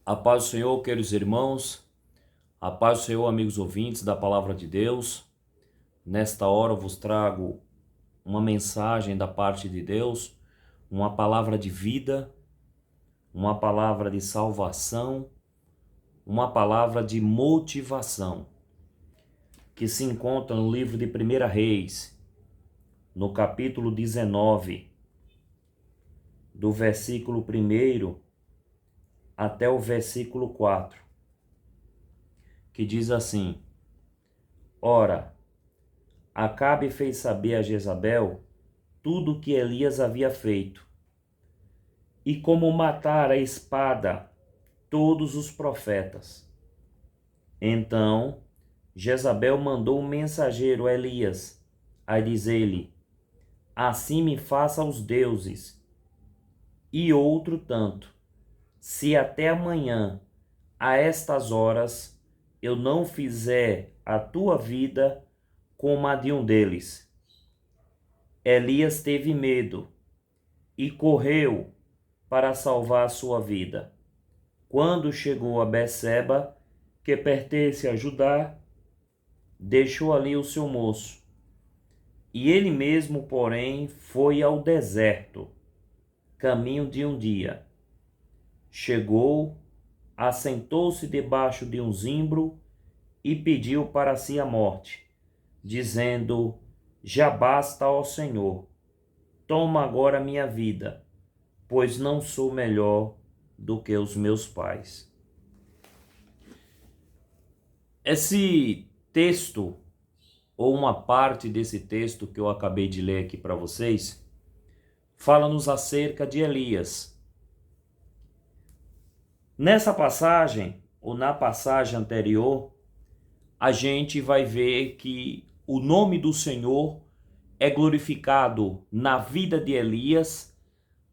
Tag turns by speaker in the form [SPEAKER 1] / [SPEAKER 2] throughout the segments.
[SPEAKER 1] A paz do Senhor, queridos irmãos, a paz do Senhor, amigos ouvintes da Palavra de Deus. Nesta hora eu vos trago uma mensagem da parte de Deus, uma palavra de vida, uma palavra de salvação, uma palavra de motivação, que se encontra no livro de 1 Reis, no capítulo 19, do versículo 1 até o versículo 4, que diz assim: Ora, Acabe fez saber a Jezabel tudo o que Elias havia feito, e como matara a espada todos os profetas. Então Jezabel mandou um mensageiro a Elias, a dizer-lhe: Assim me faça os deuses, e outro tanto, se até amanhã, a estas horas, eu não fizer a tua vida como a de um deles. Elias teve medo e correu para salvar a sua vida. Quando chegou a Berseba, que pertence a Judá, deixou ali o seu moço. E ele mesmo, porém, foi ao deserto, caminho de um dia. Chegou, assentou-se debaixo de um zimbro e pediu para si a morte, dizendo: Já basta, ó Senhor, toma agora minha vida, pois não sou melhor do que os meus pais. Esse texto, ou uma parte desse texto que eu acabei de ler aqui para vocês, fala-nos acerca de Elias. Nessa passagem, ou na passagem anterior, a gente vai ver que o nome do Senhor é glorificado na vida de Elias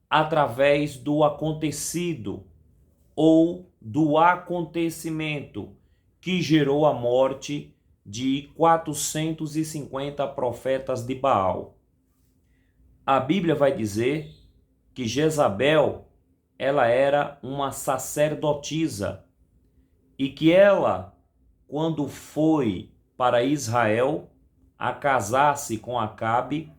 [SPEAKER 1] através do acontecido ou do acontecimento que gerou a morte de 450 profetas de Baal. A Bíblia vai dizer que Jezabel, ela era uma sacerdotisa e que ela, quando foi para Israel a casar-se com Acabe,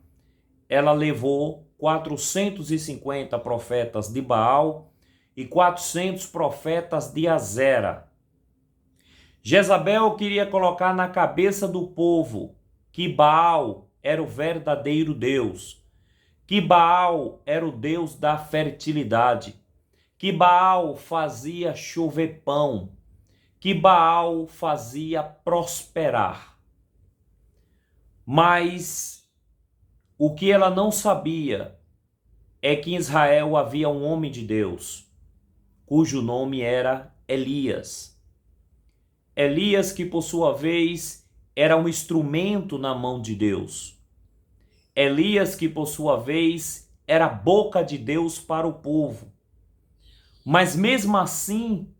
[SPEAKER 1] ela levou 450 profetas de Baal e 400 profetas de Azera. Jezabel queria colocar na cabeça do povo que Baal era o verdadeiro Deus, que Baal era o Deus da fertilidade, que Baal fazia chover pão, que Baal fazia prosperar. Mas o que ela não sabia é que em Israel havia um homem de Deus, cujo nome era Elias. Elias, que por sua vez era um instrumento na mão de Deus. Elias, que por sua vez era a boca de Deus para o povo. Mas mesmo assim,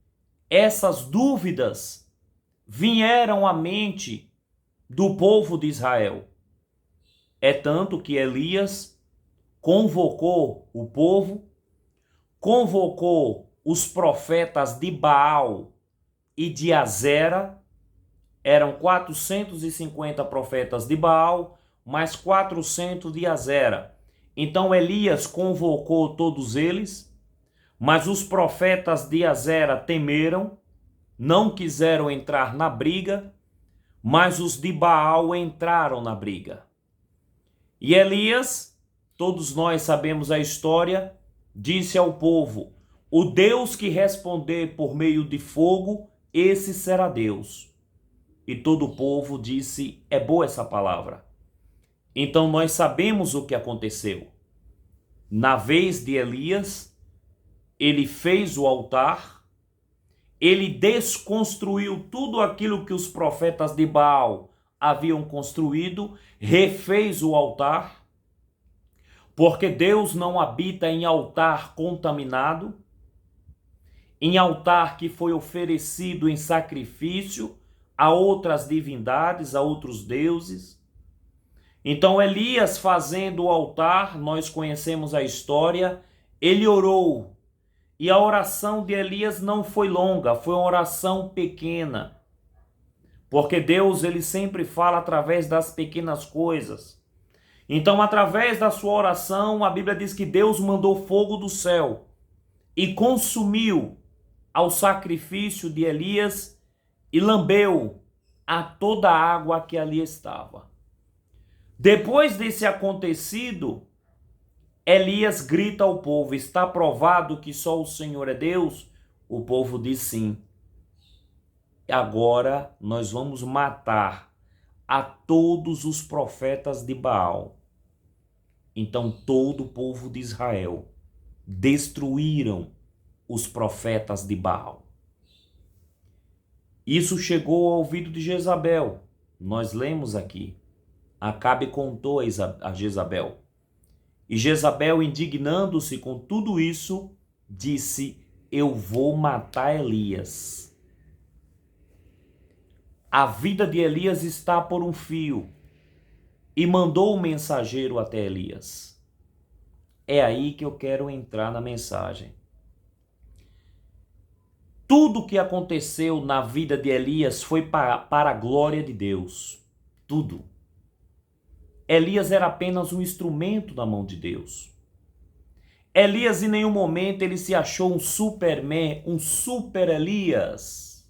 [SPEAKER 1] essas dúvidas vieram à mente do povo de Israel. É tanto que Elias convocou o povo, convocou os profetas de Baal e de Azera. Eram 450 profetas de Baal, mais 400 de Azera. Então Elias convocou todos eles, mas os profetas de Azera temeram, não quiseram entrar na briga, mas os de Baal entraram na briga. E Elias, todos nós sabemos a história, disse ao povo: o Deus que responder por meio de fogo, esse será Deus. E todo o povo disse: é boa essa palavra. Então nós sabemos o que aconteceu. Na vez de Elias, ele fez o altar, ele desconstruiu tudo aquilo que os profetas de Baal haviam construído, refez o altar, porque Deus não habita em altar contaminado, em altar que foi oferecido em sacrifício a outras divindades, a outros deuses. Então Elias, fazendo o altar, nós conhecemos a história, ele orou E a oração de Elias não foi longa, foi uma oração pequena. Porque Deus, ele sempre fala através das pequenas coisas. Então, através da sua oração, a Bíblia diz que Deus mandou fogo do céu e consumiu ao sacrifício de Elias e lambeu a toda a água que ali estava. Depois desse acontecido, Elias grita ao povo: está provado que só o Senhor é Deus? O povo diz sim. Agora nós vamos matar a todos os profetas de Baal. Então todo o povo de Israel destruíram os profetas de Baal. Isso chegou ao ouvido de Jezabel. Nós lemos aqui. Acabe contou a Jezabel. E Jezabel, indignando-se com tudo isso, disse: eu vou matar Elias. A vida de Elias está por um fio. E mandou um mensageiro até Elias. É aí que eu quero entrar na mensagem. Tudo o que aconteceu na vida de Elias foi para a glória de Deus. Tudo. Elias era apenas um instrumento na mão de Deus. Elias, em nenhum momento, ele se achou um Superman, um super Elias.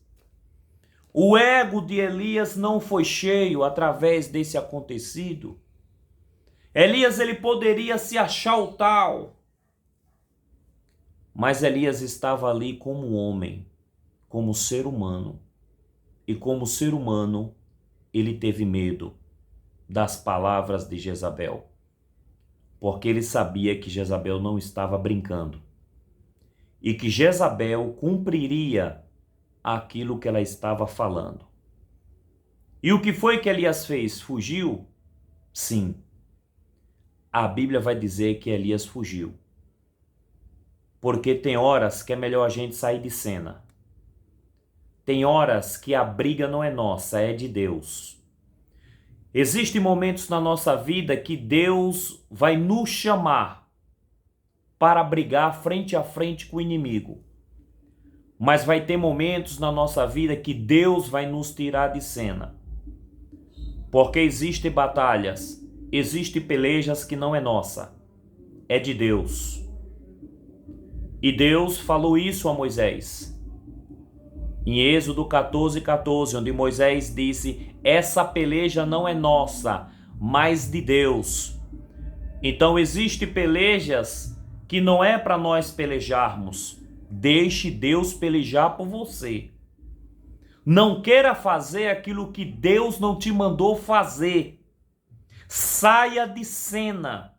[SPEAKER 1] O ego de Elias não foi cheio através desse acontecido. Elias, ele poderia se achar o tal. Mas Elias estava ali como homem, como ser humano. E como ser humano, ele teve medo das palavras de Jezabel. Porque ele sabia que Jezabel não estava brincando. E que Jezabel cumpriria aquilo que ela estava falando. E o que foi que Elias fez? Fugiu? Sim. A Bíblia vai dizer que Elias fugiu. Porque tem horas que é melhor a gente sair de cena. Tem horas que a briga não é nossa, é de Deus. Existem momentos na nossa vida que Deus vai nos chamar para brigar frente a frente com o inimigo. Mas vai ter momentos na nossa vida que Deus vai nos tirar de cena. Porque existem batalhas, existem pelejas que não é nossa, é de Deus. E Deus falou isso a Moisés. Em Êxodo 14:14, onde Moisés disse: essa peleja não é nossa, mas de Deus. Então existem pelejas que não é para nós pelejarmos. Deixe Deus pelejar por você. Não queira fazer aquilo que Deus não te mandou fazer. Saia de cena.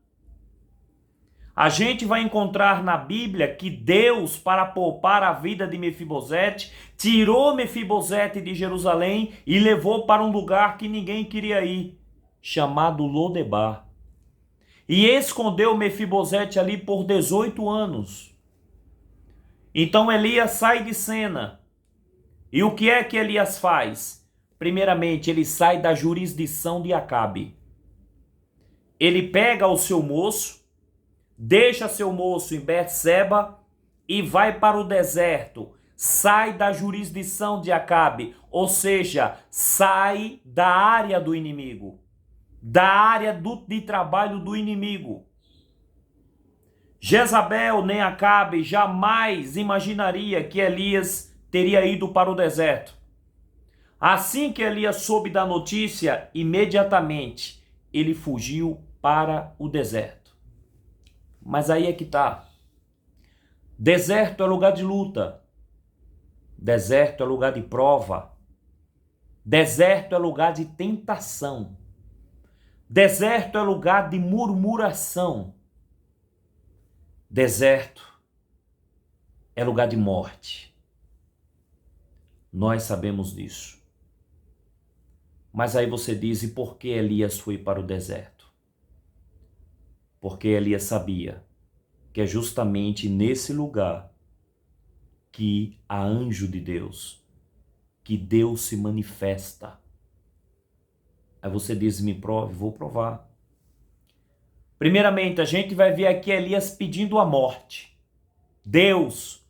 [SPEAKER 1] A gente vai encontrar na Bíblia que Deus, para poupar a vida de Mefibosete, tirou Mefibosete de Jerusalém e levou para um lugar que ninguém queria ir, chamado Lodebar. E escondeu Mefibosete ali por 18 anos. Então Elias sai de cena. E o que é que Elias faz? Primeiramente, ele sai da jurisdição de Acabe. Ele pega o seu moço, deixa seu moço em Betseba e vai para o deserto. Sai da jurisdição de Acabe, ou seja, sai da área do inimigo, da área de trabalho do inimigo. Jezabel nem Acabe jamais imaginaria que Elias teria ido para o deserto. Assim que Elias soube da notícia, imediatamente ele fugiu para o deserto. Mas aí é que tá. Deserto é lugar de luta. Deserto é lugar de prova. Deserto é lugar de tentação. Deserto é lugar de murmuração. Deserto é lugar de morte. Nós sabemos disso. Mas aí você diz: e por que Elias foi para o deserto? Porque Elias sabia que é justamente nesse lugar que há anjo de Deus, que Deus se manifesta. Aí você diz: me prove, vou provar. Primeiramente, a gente vai ver aqui Elias pedindo a morte Deus,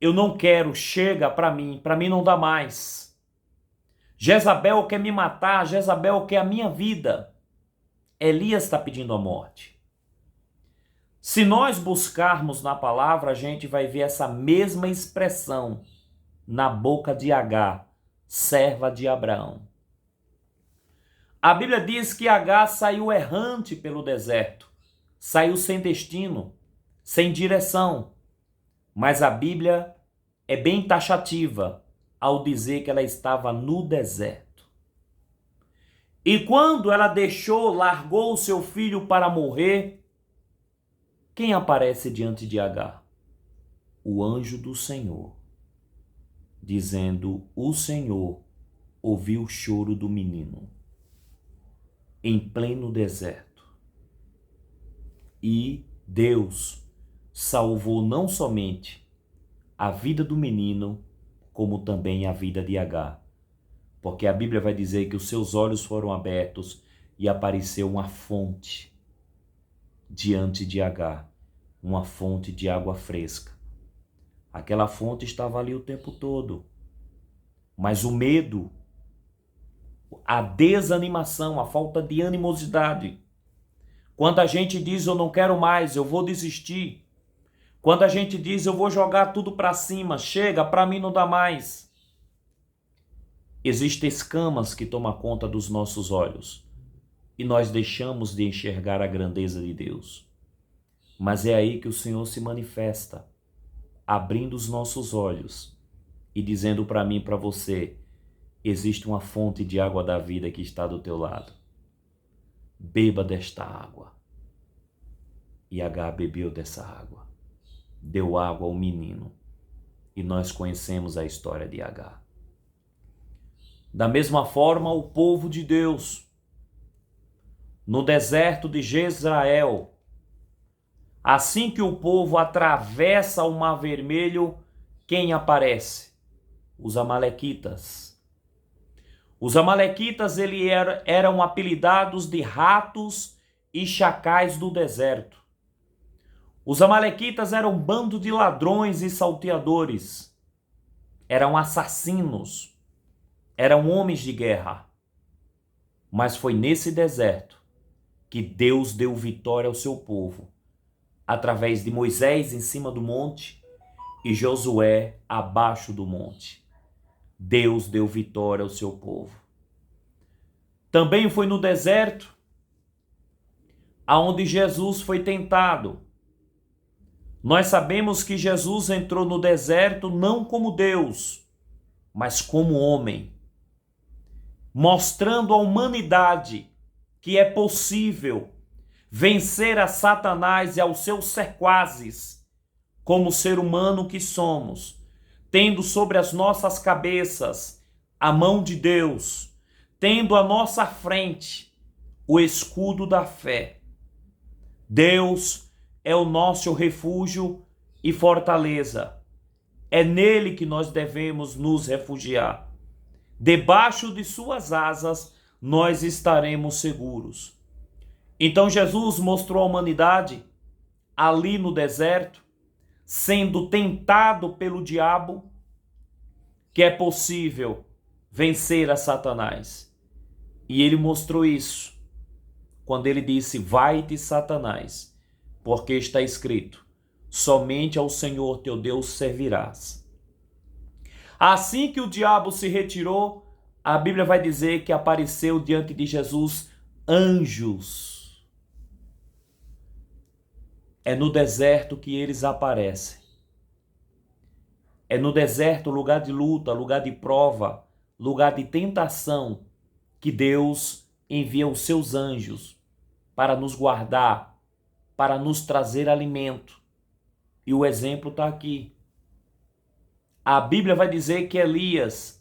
[SPEAKER 1] eu não quero, chega para mim não dá mais. Jezabel quer me matar, Jezabel quer a minha vida. Elias está pedindo a morte. Se nós buscarmos na palavra, a gente vai ver essa mesma expressão na boca de Agar, serva de Abraão. A Bíblia diz que Agar saiu errante pelo deserto, saiu sem destino, sem direção. Mas a Bíblia é bem taxativa ao dizer que ela estava no deserto. E quando ela largou o seu filho para morrer, quem aparece diante de Agar? O anjo do Senhor, dizendo: o Senhor ouviu o choro do menino em pleno deserto. E Deus salvou não somente a vida do menino, como também a vida de Agar. Porque a Bíblia vai dizer que os seus olhos foram abertos e apareceu uma fonte diante de Agar, uma fonte de água fresca. Aquela fonte estava ali o tempo todo, mas o medo, a desanimação, a falta de animosidade, quando a gente diz eu não quero mais, eu vou desistir, quando a gente diz eu vou jogar tudo para cima, chega, para mim não dá mais, existem escamas que tomam conta dos nossos olhos e nós deixamos de enxergar a grandeza de Deus. Mas é aí que o Senhor se manifesta, abrindo os nossos olhos e dizendo para mim e para você: existe uma fonte de água da vida que está do teu lado. Beba desta água. E Agar bebeu dessa água. Deu água ao menino. E nós conhecemos a história de Agar. Da mesma forma, o povo de Deus, no deserto de Jezreel, assim que o povo atravessa o Mar Vermelho, quem aparece? Os amalequitas. Os amalequitas eram apelidados de ratos e chacais do deserto. Os amalequitas eram um bando de ladrões e salteadores. Eram assassinos. Eram homens de guerra. Mas foi nesse deserto que Deus deu vitória ao seu povo, através de Moisés em cima do monte e Josué abaixo do monte. Deus deu vitória ao seu povo. Também foi no deserto aonde Jesus foi tentado. Nós sabemos que Jesus entrou no deserto não como Deus, mas como homem, mostrando à humanidade que é possível vencer a Satanás e aos seus sequazes, como ser humano que somos, tendo sobre as nossas cabeças a mão de Deus, tendo à nossa frente o escudo da fé. Deus é o nosso refúgio e fortaleza. É nele que nós devemos nos refugiar. Debaixo de suas asas nós estaremos seguros. Então Jesus mostrou à humanidade, ali no deserto, sendo tentado pelo diabo, que é possível vencer a Satanás. E ele mostrou isso quando ele disse: vai-te, Satanás, porque está escrito: somente ao Senhor teu Deus servirás. Assim que o diabo se retirou, a Bíblia vai dizer que apareceu diante de Jesus anjos. É no deserto que eles aparecem. É no deserto, lugar de luta, lugar de prova, lugar de tentação, que Deus envia os seus anjos para nos guardar, para nos trazer alimento. E o exemplo está aqui. A Bíblia vai dizer que Elias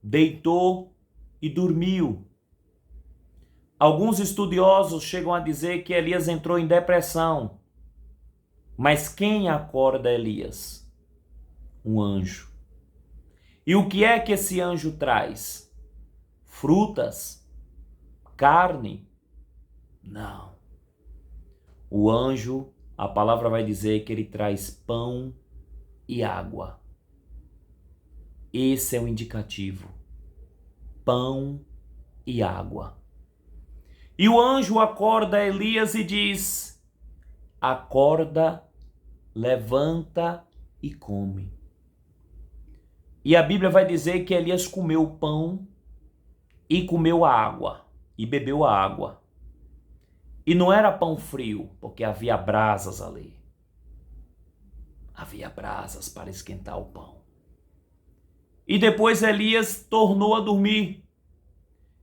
[SPEAKER 1] deitou e dormiu. Alguns estudiosos chegam a dizer que Elias entrou em depressão. Mas quem acorda Elias? Um anjo. E o que é que esse anjo traz? Frutas? Carne? Não. O anjo, a palavra vai dizer que ele traz pão e água. Esse é o indicativo. Pão e água. E o anjo acorda Elias e diz: acorda, levanta e come. E a Bíblia vai dizer que Elias comeu o pão e comeu a água, e bebeu a água. E não era pão frio, porque havia brasas ali. Havia brasas para esquentar o pão. E depois Elias tornou a dormir.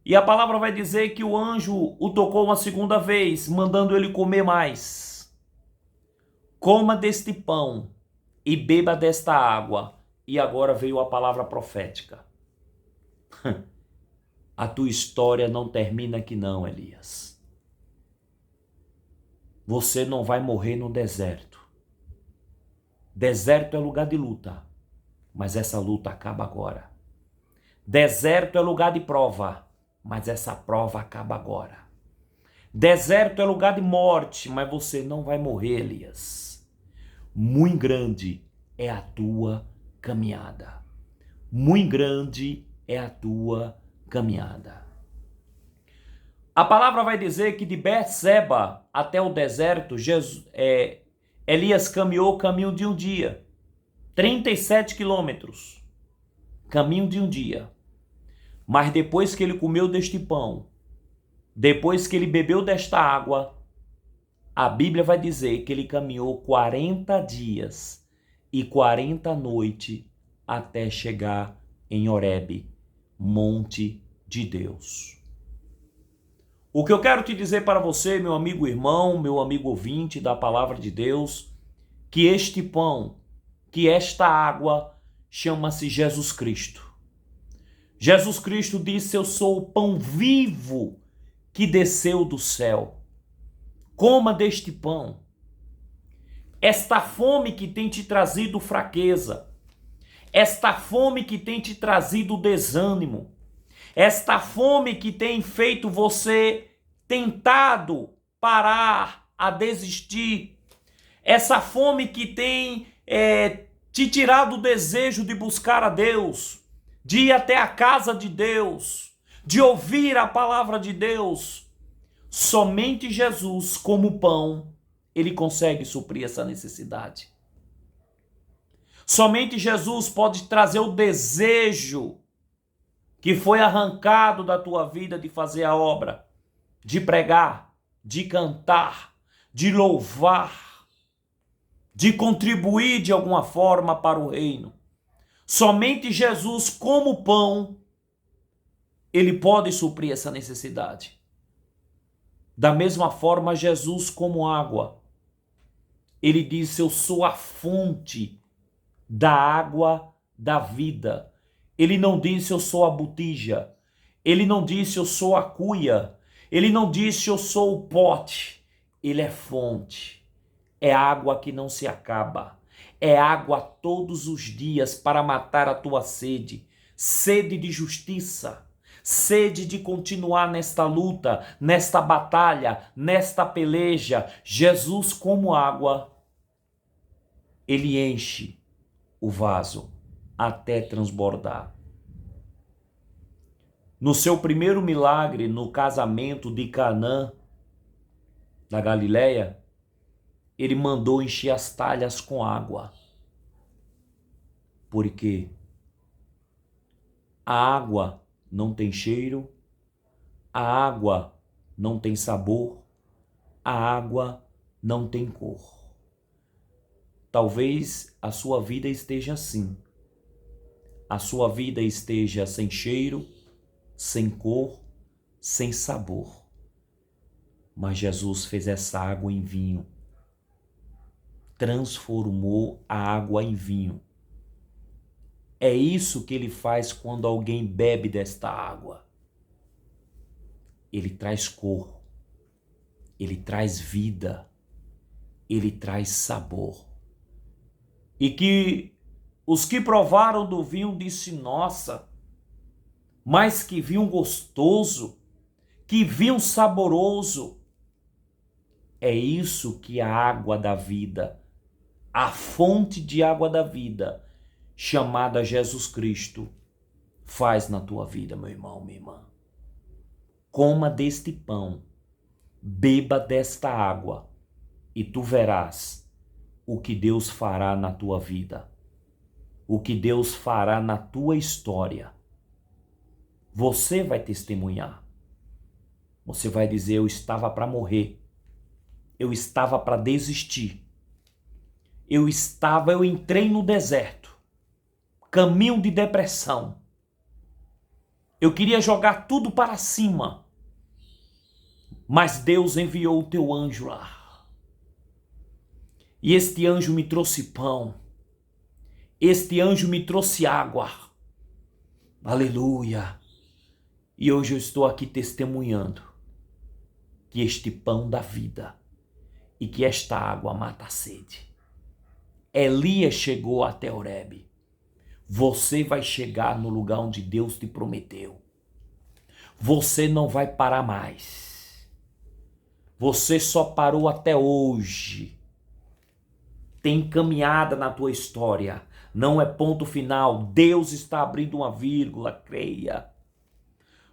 [SPEAKER 1] E a palavra vai dizer que o anjo o tocou uma segunda vez, mandando ele comer mais. Coma deste pão e beba desta água. E agora veio a palavra profética. A tua história não termina aqui não, Elias. Você não vai morrer no deserto. Deserto é lugar de luta, mas essa luta acaba agora. Deserto é lugar de prova, mas essa prova acaba agora. Deserto é lugar de morte, mas você não vai morrer, Elias. Muito grande é a tua caminhada. Muito grande é a tua caminhada. A palavra vai dizer que de Berseba até o deserto, Elias caminhou o caminho de um dia. 37 quilômetros. Caminho de um dia. Mas depois que ele comeu deste pão, depois que ele bebeu desta água, a Bíblia vai dizer que ele caminhou 40 dias e 40 noites até chegar em Horebe, monte de Deus. O que eu quero te dizer para você, meu amigo irmão, meu amigo ouvinte da palavra de Deus, que este pão, que esta água chama-se Jesus Cristo. Jesus Cristo disse: eu sou o pão vivo que desceu do céu. Coma deste pão. Esta fome que tem te trazido fraqueza, esta fome que tem te trazido desânimo, esta fome que tem feito você tentado parar, a desistir, essa fome que tem te tirado o desejo de buscar a Deus, de ir até a casa de Deus, de ouvir a palavra de Deus. Somente Jesus, como pão, ele consegue suprir essa necessidade. Somente Jesus pode trazer o desejo que foi arrancado da tua vida de fazer a obra, de pregar, de cantar, de louvar, de contribuir de alguma forma para o reino. Somente Jesus, como pão, ele pode suprir essa necessidade. Da mesma forma, Jesus, como água, ele disse: eu sou a fonte da água da vida. Ele não disse: eu sou a botija. Ele não disse: eu sou a cuia. Ele não disse: eu sou o pote. Ele é fonte. É água que não se acaba. É água todos os dias para matar a tua sede. Sede de justiça. Sede de continuar nesta luta, nesta batalha, nesta peleja. Jesus, como água, ele enche o vaso até transbordar. No seu primeiro milagre, no casamento de Canaã, da Galileia, ele mandou encher as talhas com água. Porque a água não tem cheiro, a água não tem sabor, a água não tem cor. Talvez a sua vida esteja assim. A sua vida esteja sem cheiro, sem cor, sem sabor. Mas Jesus fez essa água em vinho. Transformou a água em vinho. É isso que ele faz quando alguém bebe desta água. Ele traz cor, ele traz vida, ele traz sabor. E que os que provaram do vinho disse: nossa, mas que vinho gostoso, que vinho saboroso. É isso que a água da vida a fonte de água da vida, chamada Jesus Cristo, faz na tua vida, meu irmão, minha irmã. Coma deste pão, beba desta água, e tu verás o que Deus fará na tua vida, o que Deus fará na tua história. Você vai testemunhar. Você vai dizer: eu estava para morrer, eu estava para desistir, eu entrei no deserto, caminho de depressão. Eu queria jogar tudo para cima, mas Deus enviou o teu anjo lá. E este anjo me trouxe pão, este anjo me trouxe água. Aleluia! E hoje eu estou aqui testemunhando que este pão dá vida e que esta água mata a sede. Elias chegou até Horebe. Você vai chegar no lugar onde Deus te prometeu. Você não vai parar mais. Você só parou até hoje. Tem caminhada na tua história. Não é ponto final. Deus está abrindo uma vírgula, creia.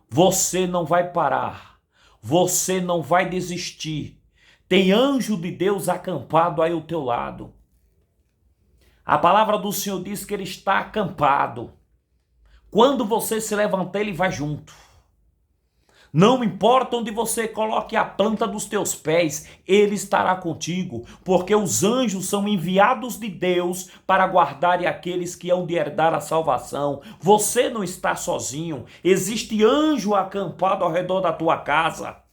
[SPEAKER 1] Você não vai parar. Você não vai desistir. Tem anjo de Deus acampado aí ao teu lado. A palavra do Senhor diz que ele está acampado. Quando você se levantar, ele vai junto. Não importa onde você coloque a planta dos teus pés, ele estará contigo, porque os anjos são enviados de Deus para guardarem aqueles que hão de herdar a salvação. Você não está sozinho, existe anjo acampado ao redor da tua casa.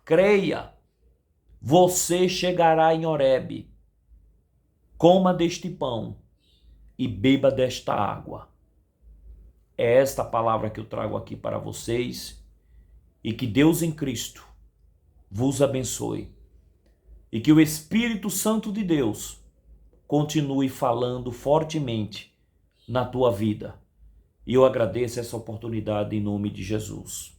[SPEAKER 1] Creia, você chegará em Horebe. Coma deste pão e beba desta água. É esta palavra que eu trago aqui para vocês. E que Deus em Cristo vos abençoe. E que o Espírito Santo de Deus continue falando fortemente na tua vida. E eu agradeço essa oportunidade em nome de Jesus.